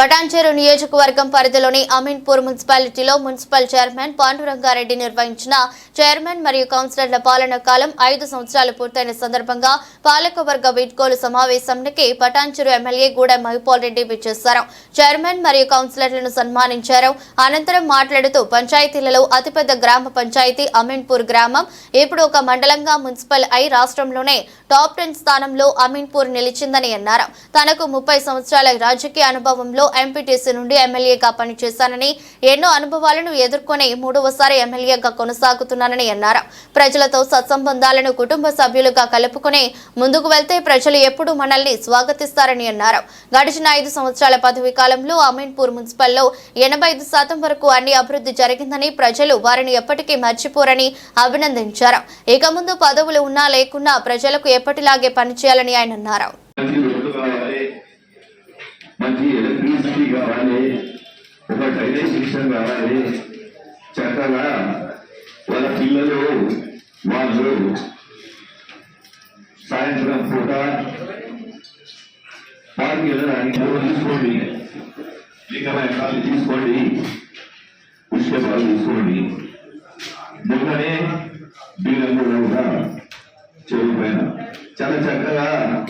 పటాన్చెరు నియోజకవర్గం పరిధిలోని అమీన్పూర్ మున్సిపాలిటీలో మున్సిపల్ చైర్మన్ పాండురంగారెడ్డి నిర్వహించిన చైర్మన్ మరియు కౌన్సిలర్ల పాలనా కాలం 5 సంవత్సరాలు పూర్తయిన సందర్భంగా పాలకవర్గ వీడ్కోలు సమావేశానికి పటాన్చెరు ఎమ్మెల్యే గూడెం మహిపాల్ రెడ్డి విచ్చేశారు. చైర్మన్ మరియు కౌన్సిలర్లను సన్మానించారు. అనంతరం మాట్లాడుతూ పంచాయతీలలో అతిపెద్ద గ్రామ పంచాయతీ అమీన్పూర్ గ్రామం ఇప్పుడు ఒక మండలంగా మున్సిపల్ అయి రాష్ట్రంలోనే టాప్ 10 స్థానంలో అమీన్పూర్ నిలిచిందని అన్నారు. తనకు 30 సంవత్సరాల రాజకీయ అనుభవంలో ఎంపీటీసీ నుండి ఎమ్మెల్యేగా పనిచేశానని, ఎన్నో అనుభవాలను ఎదుర్కొని 3వసారి ఎమ్మెల్యేగా కొనసాగుతున్నానని అన్నారు. ప్రజలతో సత్సంబంధాలను కుటుంబ సభ్యులుగా కలుపుకొని ముందుకు వెళ్తే ప్రజలు ఎప్పుడూ మనల్ని స్వాగతిస్తారని అన్నారు. గడిచిన 5 సంవత్సరాల పదవీ కాలంలో అమీన్పూర్ మున్సిపల్లో 85% వరకు అన్ని అభివృద్ధి జరిగిందని, ప్రజలు వారిని ఎప్పటికీ మర్చిపోరని అభినందించారు. ఇక ముందు పదవులు ఉన్నా లేకున్నా ప్రజలకు ఎప్పటిలాగే పనిచేయాలని ఆయన అన్నారు. మంచి ఎలక్ట్రిసిటీ కావాలి, ఒక డ్రైనేజ్ సిస్టమ్ కావాలి. చక్కగా వాళ్ళ పిల్లలు వాళ్ళు సాయంత్రం పూట పార్క్ వెళ్ళడానికి తీసుకోండి, లింగమైన కాలు తీసుకోండి, పుష్కరాలు తీసుకోండి. మొన్ననే బీరంగూడ కూడా చెరువు పైన చాలా చక్కగా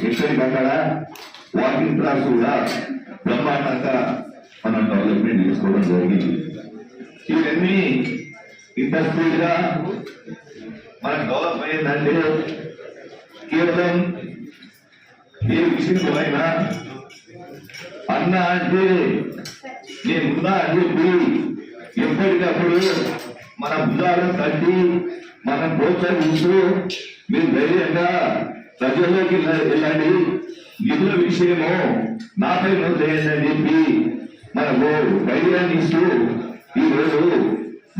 ఎక్కడికక్కడ వాకింగ్ ట్రాక్స్ కూడా బ్రహ్మాండంగా మనం డెవలప్మెంట్ చేసుకోవడం జరిగింది. ఇవన్నీ ఇంత స్పీడ్ గా మనకు డెవలప్ అయ్యిందంటే కేవలం ఏ విషయంలో అయినా అన్న అంటే నేను ఉన్నా అని చెప్పి ఎప్పటికప్పుడు మన బుధాలను తట్టి మనం ప్రోత్సహిస్తూ మీరు ధైర్యంగా ప్రజల్లోకి వెళ్ళండి, నిధుల విషయము నాపై వదిలేయండి అని చెప్పి మనకు ధైర్యాన్ని ఇస్తూ ఈ రోజు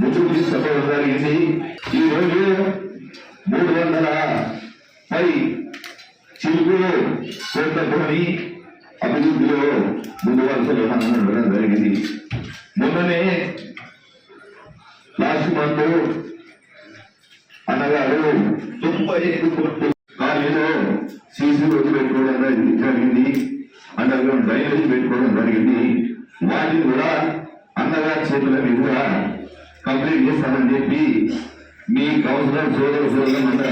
ముందుకు తీసుకోవడం జరిగింది. ఈ రోజు 300 చిలుకులు కోట్లతోని అభివృద్ధిలో ముందు వరుసలో మనం ఉండడం జరిగింది. మొన్ననే లాస్ట్ మంత్ అన్నగారు 95 కోట్లు ఖాళీలో సీసీ రోడ్డు పెట్టుకోవడం జరిగింది, అండర్ గ్రౌండ్ డ్రైనేజ్ పెట్టుకోవడం జరిగింది. వాటిని కూడా అన్నగారి చేతుల మీదుగా కంప్లీట్ చేస్తానని చెప్పి మీ కౌన్సిలర్ సోదరులు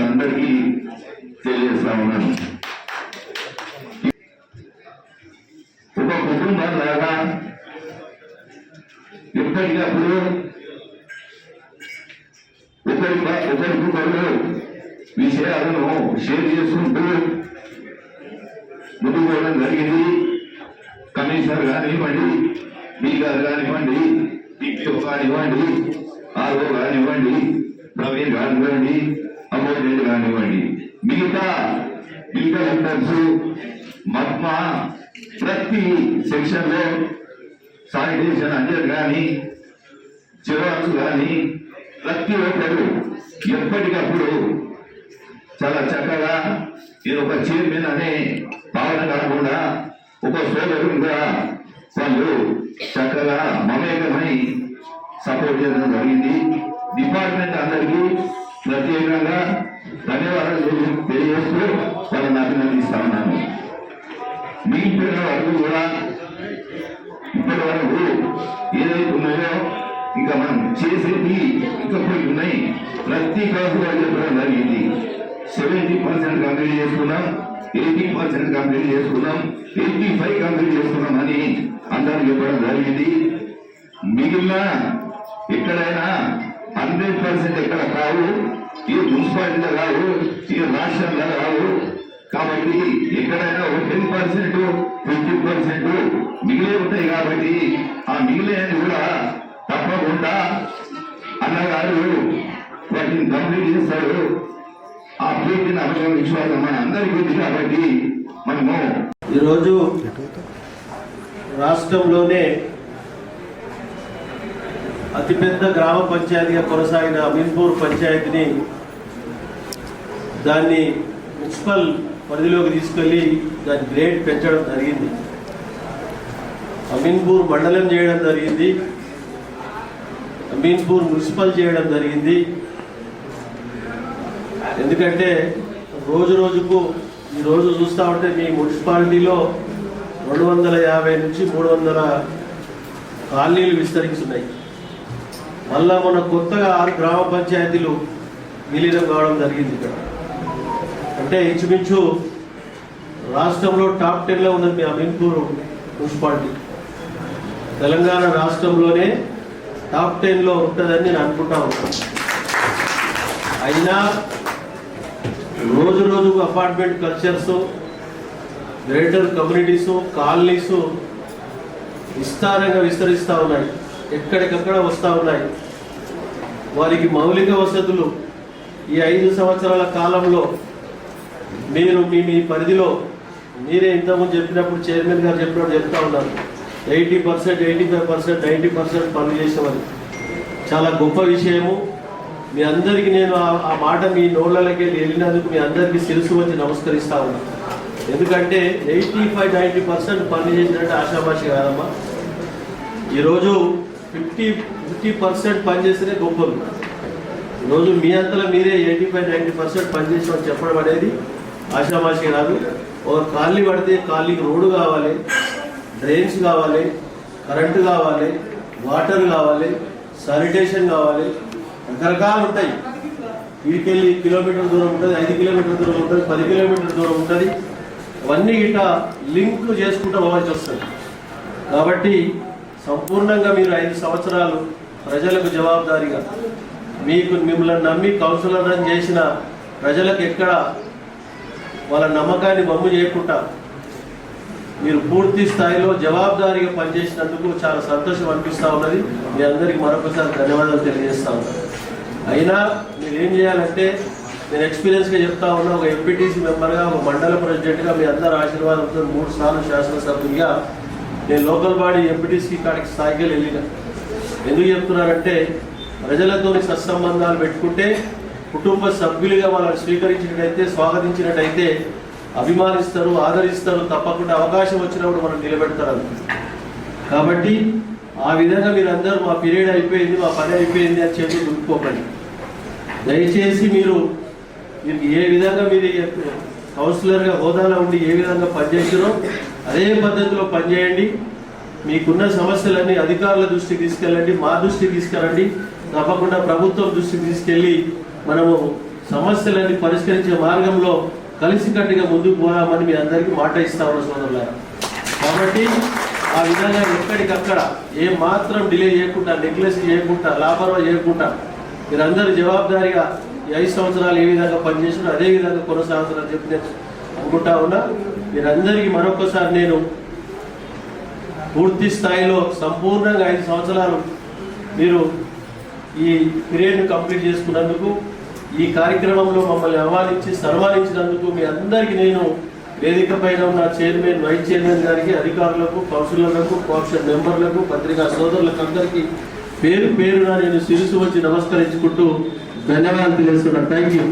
అందరికీ తెలియజేస్తా ఉన్నాను. ఒక కుటుంబం లాగా ఎప్పటికప్పుడు ఒకరికొకరు విషయాలను షేర్ చేసుకుంటూ ముందుకు పోవడం జరిగింది. కమిషనర్ కానివ్వండి, మీ గారు కానివ్వండి, టీపీఓ కానివ్వండి, ఆర్ఓ కానివ్వండి, ప్రవీణ్ కానివ్వండి, అమోద్ కానివ్వండి, మిగతా కలెక్టర్స్ మత్మ ప్రతి సెక్షన్ లో శానిటేషన్ అంజర్ కానీ చిరాక్స్ కానీ ప్రతి ఒక్కరు ఎప్పటికప్పుడు చాలా చక్కగా నేను ఒక చైర్మన్ అనే భావన కాకుండా ఒక సోదరుడుగా వాళ్ళు చక్కగా మమేకమై సపోర్ట్ చేయడం జరిగింది. డిపార్ట్మెంట్ అందరికీ ప్రత్యేకంగా ధన్యవాదాలు తెలియజేస్తూ వాళ్ళని అభినందిస్తా ఉన్నాను. మిగిలిన వరకు కూడా ఇప్పటి వరకు ఏదైతే ఉన్నాయో ఇంకా మనం చేసేది ఇంకా కొన్ని ఉన్నాయి. ప్రతి కౌన్సిలర్ చెప్పడం జరిగింది. 70% కంప్లీట్ చేసుకున్నాం, 80% కంప్లీట్ చేసుకున్నాం, 85 కంప్లీట్ చేసుకున్నాం అని అందరూ చెప్పడం జరిగింది. మిగిలిన ఎక్కడైనా 100% ఎక్కడ కావు, ఈ మున్సిపాలిటీలో కావు, ఈ రాష్ట్రంలో కావు. కాబట్టి ఎక్కడైనా 10%, 50% మిగిలే ఉంటాయి. కాబట్టి ఆ మిగిలేని కూడా తప్పకుండా అన్నగారు వాటిని కంప్లీట్ చేస్తాడు. ఆ పూర్తి నమ్మకం విశ్వాసం మన అందరికీ ఉంది. కాబట్టి మనము ఈరోజు రాష్ట్రంలోనే అతిపెద్ద గ్రామ పంచాయతీగా కొనసాగిన అమీన్పూర్ పంచాయతీని దాన్ని మున్సిపల్ పరిధిలోకి తీసుకెళ్లి దాని గ్రేడ్ పెంచడం జరిగింది. అమీన్పూర్ మండలం చేయడం జరిగింది, అమీన్పూర్ మున్సిపల్ చేయడం జరిగింది. ఎందుకంటే రోజు రోజుకు ఈరోజు చూస్తూ ఉంటే మీ మున్సిపాలిటీలో 250 నుంచి 300 కాలనీలు విస్తరించున్నాయి. మళ్ళా మన కొత్తగా 6 గ్రామ పంచాయతీలు విలీనం కావడం జరిగింది ఇక్కడ. అంటే ఇంచుమించు రాష్ట్రంలో టాప్ 10లో ఉన్నది మీ అమీన్పూర్ మున్సిపాలిటీ. తెలంగాణ రాష్ట్రంలోనే టాప్ 10లో ఉంటుందని నేను అనుకుంటా ఉంటాను. అయినా రోజు రోజుకు apartment cultures, greater communities, colonies విస్తారంగా విస్తరిస్తూ ఉన్నాయి, ఎక్కడికక్కడ వస్తూ ఉన్నాయి. వారికి మౌలిక వసతులు ఈ 5 సంవత్సరాల కాలంలో మీరు మీ పరిధిలో మీరే ఇంతకుముందు చెప్పినప్పుడు చైర్మన్ గారు చెప్పినప్పుడు చెప్తా ఉన్నారు 80%, 85%, 90% పనులు చేసేవారు. చాలా గొప్ప విషయము. మీ అందరికీ నేను ఆ మాట మీ నోళ్ళకి వెళ్ళినందుకు మీ అందరికీ శిరసు వచ్చి నమస్కరిస్తా ఉన్నాను. ఎందుకంటే 85-90% పనులు చేసినట్టు ఆశాభాష కాదమ్మా. ఈరోజు 50% పని చేస్తేనే గొప్పలు. ఈరోజు మీ అంతలో మీరే 85-90% పని చేసామని చెప్పడం అనేది ఆశాభాష కాదు. ఒక కాలనీ పడితే కాలనీకి రోడ్డు కావాలి, డ్రైన్స్ కావాలి, కరెంటు కావాలి, వాటర్ కావాలి, శానిటేషన్ కావాలి, రకరకాలు ఉంటాయి. వీటికెళ్ళి కిలోమీటర్ దూరం ఉంటుంది, 5 కిలోమీటర్ దూరం ఉంటుంది, 10 కిలోమీటర్ దూరం ఉంటుంది. అవన్నీ ఇట్లా లింక్ చేసుకుంటూ పోవాల్సి వస్తుంది. కాబట్టి సంపూర్ణంగా మీరు 5 సంవత్సరాలు ప్రజలకు జవాబుదారీగా మిమ్మల్ని నమ్మి కౌన్సిలర్ అని చేసిన ప్రజలకు ఎక్కడ వాళ్ళ నమ్మకాన్ని వమ్ము చేయకుండా మీరు పూర్తి స్థాయిలో జవాబుదారీగా పనిచేసినందుకు చాలా సంతోషం అనిపిస్తూ ఉన్నది. మీ అందరికీ మరొకసారి ధన్యవాదాలు తెలియజేస్తా ఉన్నాను. అయినా మీరు ఏం చేయాలంటే నేను ఎక్స్పీరియన్స్గా చెప్తా ఉన్నా, ఒక ఎంపీటీసీ మెంబర్గా, ఒక మండల ప్రెసిడెంట్గా మీ అందరి ఆశీర్వాదంతో 3 సార్లు శాసనసభ్యునిగా నేను లోకల్ బాడీ ఎంపీటీసీ కాడికి స్థాయికి వెళ్ళిన. ఎందుకు చెప్తున్నానంటే ప్రజలతో సత్సంబంధాలు పెట్టుకుంటే కుటుంబ సభ్యులుగా వాళ్ళని స్వీకరించినట్టయితే, స్వాగతించినట్టయితే అభిమానిస్తారు, ఆదరిస్తారు, తప్పకుండా అవకాశం వచ్చినప్పుడు మనం నిలబెడతారు. కాబట్టి ఆ విధంగా మీరందరూ మా పీరియడ్ అయిపోయింది, మా పని అయిపోయింది అని చెప్పి దుఃఖపోకండి. దయచేసి మీరు ఏ విధంగా మీరు కౌన్సిలర్గా హోదాలో ఉండి ఏ విధంగా పనిచేసారో అదే పద్ధతిలో పనిచేయండి. మీకున్న సమస్యలన్నీ అధికారుల దృష్టికి తీసుకెళ్ళండి, మా దృష్టికి తీసుకెళ్ళండి, తప్పకుండా ప్రభుత్వం దృష్టికి తీసుకెళ్ళి మనము సమస్యలన్నీ పరిష్కరించే మార్గంలో కలిసికట్టుగా ముందుకు పోదామని మీ అందరికీ మాట ఇస్తా ఉన్న సోదరులారా. కాబట్టి ఆ విధంగా ఎక్కడికక్కడ ఏ మాత్రం డిలే చేయకుండా, నెగ్లెక్ట్ చేయకుండా, లాపర్వా చేయకుండా మీరందరూ జవాబుదారీగా 5 సంవత్సరాలు ఏ విధంగా పనిచేసినా అదే విధంగా కొనసాగుతారని చెప్పి నేను అనుకుంటా ఉన్నా. మీరందరికీ మరొకసారి నేను పూర్తి స్థాయిలో సంపూర్ణంగా 5 సంవత్సరాలు మీరు ఈ పీరియడ్ను కంప్లీట్ చేసుకున్నందుకు, ఈ కార్యక్రమంలో మమ్మల్ని ఆహ్వానించి సన్మానించినందుకు మీ అందరికీ నేను వేదిక పైన ఉన్న చైర్మన్, వైస్ చైర్మన్ గారికి, అధికారులకు, కౌన్సిలర్లకు, కోఆప్షన్ మెంబర్లకు, పత్రికా సోదరులకు అందరికీ పేరు పేరున నేను శిరసు వచ్చి నమస్కరించుకుంటూ ధన్యవాదాలు తెలియజేస్తున్నాను. Thank you.